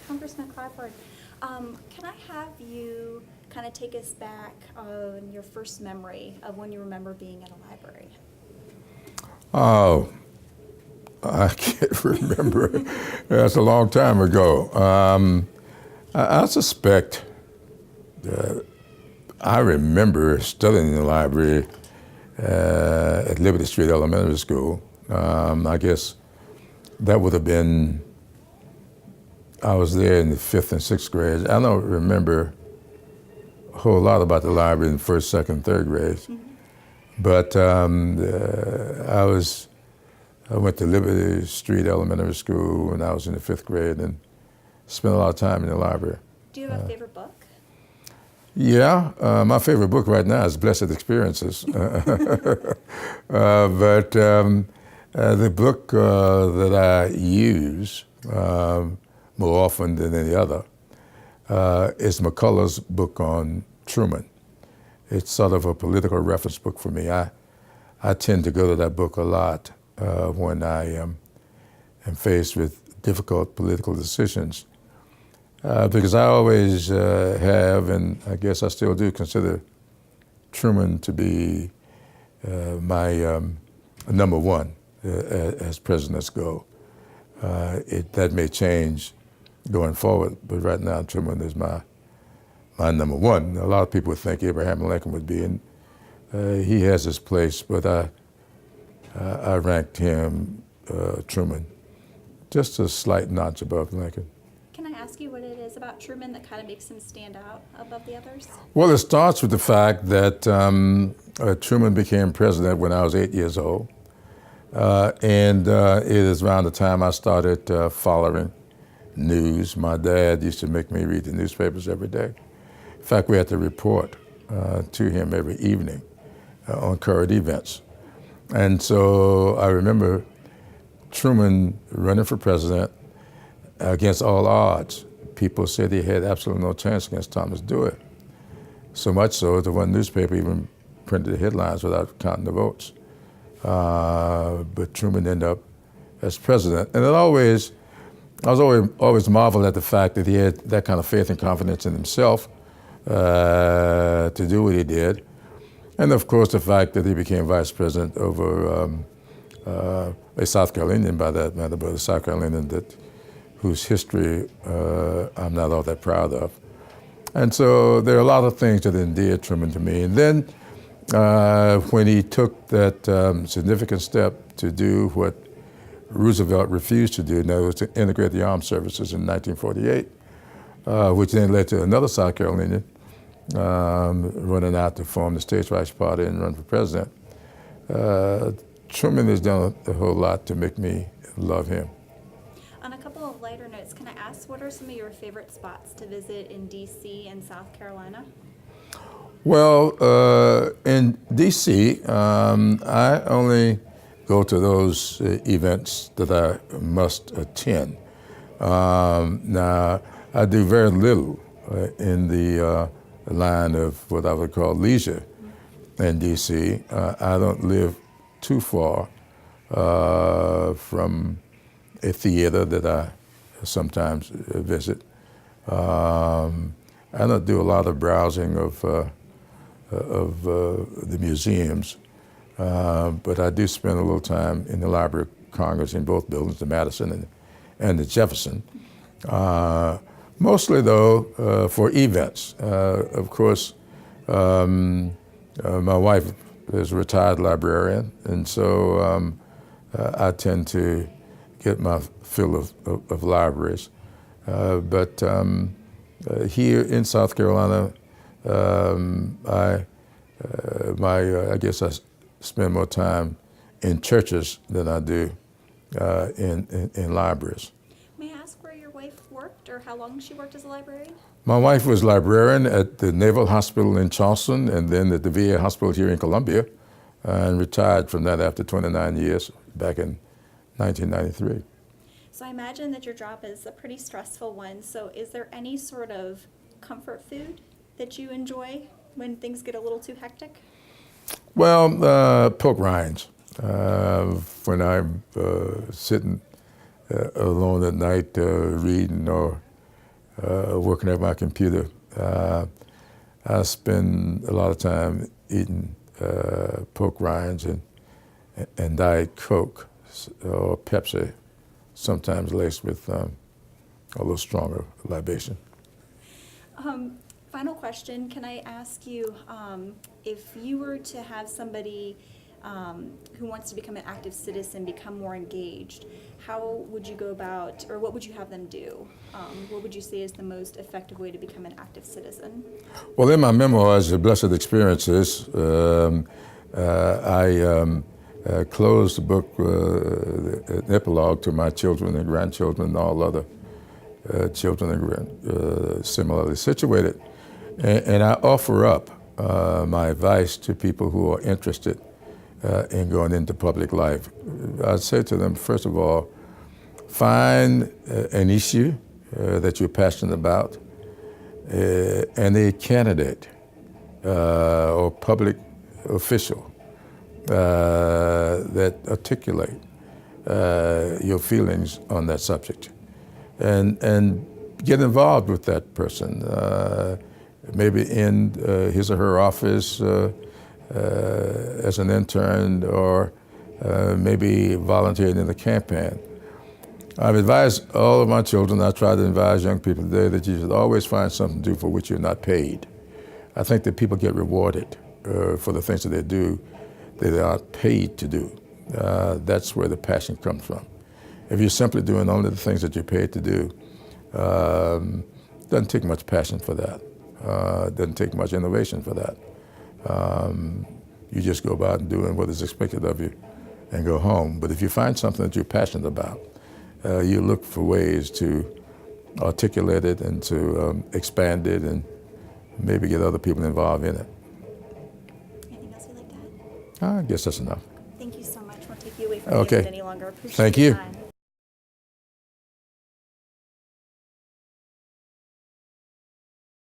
Congressman Clyburn, can I have you kind of take us back on your first memory of when you remember being in a library? Oh, I can't remember. That's a long time ago. I suspect that I remember studying in the library at Liberty Street Elementary School. I guess that would have been, I was there in the 5th and 6th grades. I don't remember a whole lot about the library in the 1st, 2nd, 3rd grades. Mm-hmm. But I went to Liberty Street Elementary School when I was in the 5th grade and spent a lot of time in the library. Do you have a favorite book? Yeah, my favorite book right now is Blessed Experiences. But the book that I use more often than any other is McCullough's book on Truman. It's sort of a political reference book for me. I tend to go to that book a lot when I am faced with difficult political decisions. Because I always have, and I guess I still do, consider Truman to be my number one as presidents go. That may change going forward, but right now Truman is my number one. A lot of people think Abraham Lincoln would be, and he has his place, but I ranked him, Truman, just a slight notch above Lincoln. Can I ask you what it is about Truman that kind of makes him stand out above the others? Well, it starts with the fact that Truman became president when I was 8 years old. And it is around the time I started following news. My dad used to make me read the newspapers every day. In fact, we had to report to him every evening on current events. And so I remember Truman running for president against all odds. People said he had absolutely no chance against Thomas Dewey. So much so that one newspaper even printed the headlines without counting the votes. But Truman ended up as president. And I was always marveled at the fact that he had that kind of faith and confidence in himself to do what he did. And of course, the fact that he became vice president over a South Carolinian, by that matter, but a South Carolinian whose history I'm not all that proud of. And so there are a lot of things that endeared Truman to me. And then when he took that significant step to do what Roosevelt refused to do, and that was to integrate the armed services in 1948, which then led to another South Carolinian running out to form the States Rights Party and run for president. Truman has done a whole lot to make me love him. On a couple of lighter notes, can I ask what are some of your favorite spots to visit in D.C. and South Carolina? Well, in D.C., I only go to those events that I must attend. Now, I do very little in the line of what I would call leisure in D.C. I don't live too far from a theater that I sometimes visit. I don't do a lot of browsing of the museums, but I do spend a little time in the Library of Congress in both buildings, the Madison and the Jefferson. Mostly, though, for events. Of course, my wife is a retired librarian, and so I tend to get my fill of libraries. But here in South Carolina, I guess I spend more time in churches than I do in libraries. May I ask where your wife worked or how long she worked as a librarian? My wife was librarian at the Naval Hospital in Charleston and then at the VA Hospital here in Columbia, and retired from that after 29 years back in 1993. So I imagine that your job is a pretty stressful one. So is there any sort of comfort food that you enjoy when things get a little too hectic? Well, pork rinds. When I'm sitting alone at night reading or working at my computer. I spend a lot of time eating pork rinds and Diet Coke or Pepsi, sometimes laced with a little stronger libation. Final question, can I ask you, if you were to have somebody who wants to become an active citizen become more engaged, how would you go about, or what would you have them do? What would you say is the most effective way to become an active citizen? Well, in my memoirs, The Blessed Experiences, I closed the book, an epilogue to my children and grandchildren and all other children and similarly situated. And I offer up my advice to people who are interested in going into public life. I'd say to them, first of all, find an issue that you're passionate about and a candidate or public official that articulate your feelings on that subject, and get involved with that person, maybe in his or her office as an intern, or maybe volunteering in the campaign. I've advised all of my children, I try to advise young people today, that you should always find something to do for which you're not paid. I think that people get rewarded for the things that they do that they aren't paid to do. That's where the passion comes from. If you're simply doing only the things that you're paid to do, doesn't take much passion for that. Doesn't take much innovation for that. You just go about and doing what is expected of you and go home. But if you find something that you're passionate about, you look for ways to articulate it and to expand it and maybe get other people involved in it. Anything else you'd like to add? I guess that's enough. Thank you so much. We'll take you away from Okay. the any longer. Appreciate Thank your you. time.